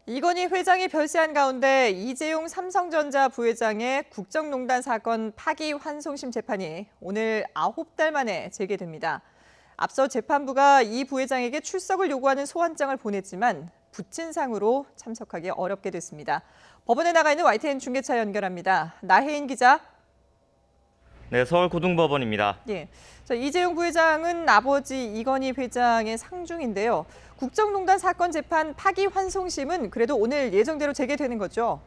이건희 회장이 별세한 가운데 이재용 삼성전자 부회장의 국정농단 사건 파기환송심 재판이 오늘 9달 만에 재개됩니다. 앞서 재판부가 이 부회장에게 출석을 요구하는 소환장을 보냈지만 부친상으로 참석하기 어렵게 됐습니다. 법원에 나가 있는 YTN 중계차 연결합니다. 나혜인 기자. 네, 서울고등법원입니다. 예. 이재용 부회장은 아버지 이건희 회장의 상중인데요. 국정농단 사건 재판 파기환송심은 그래도 오늘 예정대로 재개되는 거죠?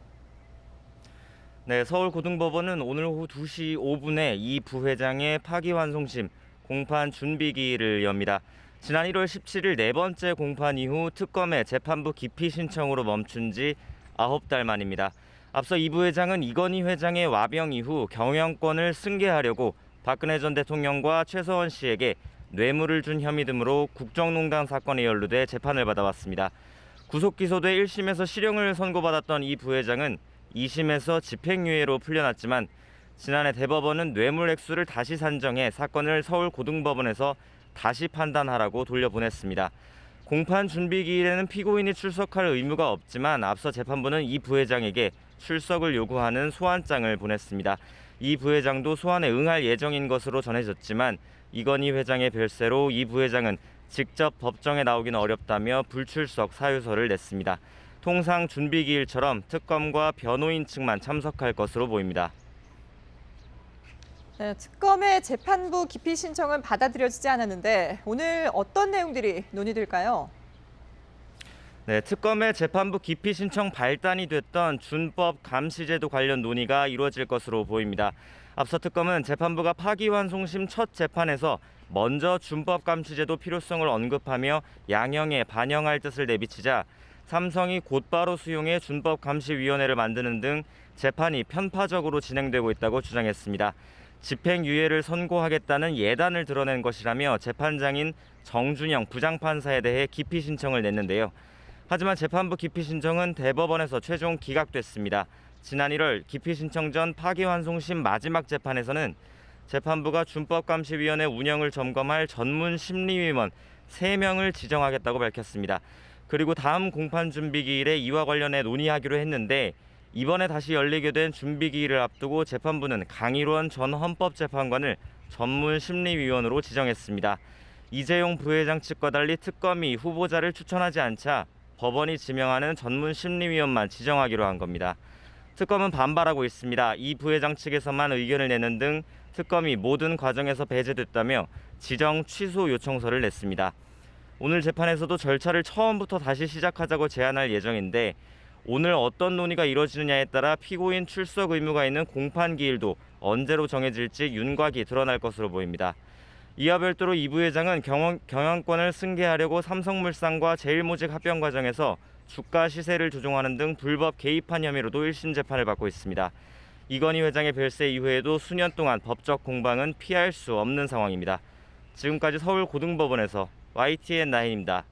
네, 서울고등법원은 오늘 오후 2시 5분에 이 부회장의 파기환송심 공판 준비기일을 엽니다. 지난 1월 17일 네 번째 공판 이후 특검의 재판부 기피 신청으로 멈춘 지 9달 만입니다. 앞서 이 부회장은 이건희 회장의 와병 이후 경영권을 승계하려고 박근혜 전 대통령과 최서원 씨에게 뇌물을 준 혐의 등으로 국정농단 사건에 연루돼 재판을 받아왔습니다. 구속 기소돼 1심에서 실형을 선고받았던 이 부회장은 2심에서 집행유예로 풀려났지만 지난해 대법원은 뇌물 액수를 다시 산정해 사건을 서울고등법원에서 다시 판단하라고 돌려보냈습니다. 공판 준비기일에는 피고인이 출석할 의무가 없지만 앞서 재판부는 이 부회장에게 출석을 요구하는 소환장을 보냈습니다. 이 부회장도 소환에 응할 예정인 것으로 전해졌지만 이건희 회장의 별세로 이 부회장은 직접 법정에 나오기는 어렵다며 불출석 사유서를 냈습니다. 통상 준비기일처럼 특검과 변호인 측만 참석할 것으로 보입니다. 네, 특검의 재판부 기피 신청은 받아들여지지 않았는데 오늘 어떤 내용들이 논의될까요? 네, 특검의 재판부 기피 신청 발단이 됐던 준법 감시제도 관련 논의가 이루어질 것으로 보입니다. 앞서 특검은 재판부가 파기환송심 첫 재판에서 먼저 준법 감시제도 필요성을 언급하며 양형에 반영할 뜻을 내비치자 삼성이 곧바로 수용해 준법감시위원회를 만드는 등 재판이 편파적으로 진행되고 있다고 주장했습니다. 집행유예를 선고하겠다는 예단을 드러낸 것이라며 재판장인 정준영 부장판사에 대해 기피 신청을 냈는데요. 하지만 재판부 기피 신청은 대법원에서 최종 기각됐습니다. 지난 1월 기피 신청 전 파기환송심 마지막 재판에서는 재판부가 준법감시위원회 운영을 점검할 전문 심리위원 3명을 지정하겠다고 밝혔습니다. 그리고 다음 공판 준비기일에 이와 관련해 논의하기로 했는데 이번에 다시 열리게 된 준비기일을 앞두고 재판부는 강일원 전 헌법재판관을 전문 심리위원으로 지정했습니다. 이재용 부회장 측과 달리 특검이 후보자를 추천하지 않자 법원이 지명하는 전문 심리위원만 지정하기로 한 겁니다. 특검은 반발하고 있습니다. 이 부회장 측에서만 의견을 내는 등 특검이 모든 과정에서 배제됐다며 지정 취소 요청서를 냈습니다. 오늘 재판에서도 절차를 처음부터 다시 시작하자고 제안할 예정인데 오늘 어떤 논의가 이뤄지느냐에 따라 피고인 출석 의무가 있는 공판 기일도 언제로 정해질지 윤곽이 드러날 것으로 보입니다. 이와 별도로 이 부회장은 경영권을 승계하려고 삼성물산과 제일모직 합병 과정에서 주가 시세를 조종하는 등 불법 개입한 혐의로도 1심 재판을 받고 있습니다. 이건희 회장의 별세 이후에도 수년 동안 법적 공방은 피할 수 없는 상황입니다. 지금까지 서울고등법원에서 YTN 나인입니다.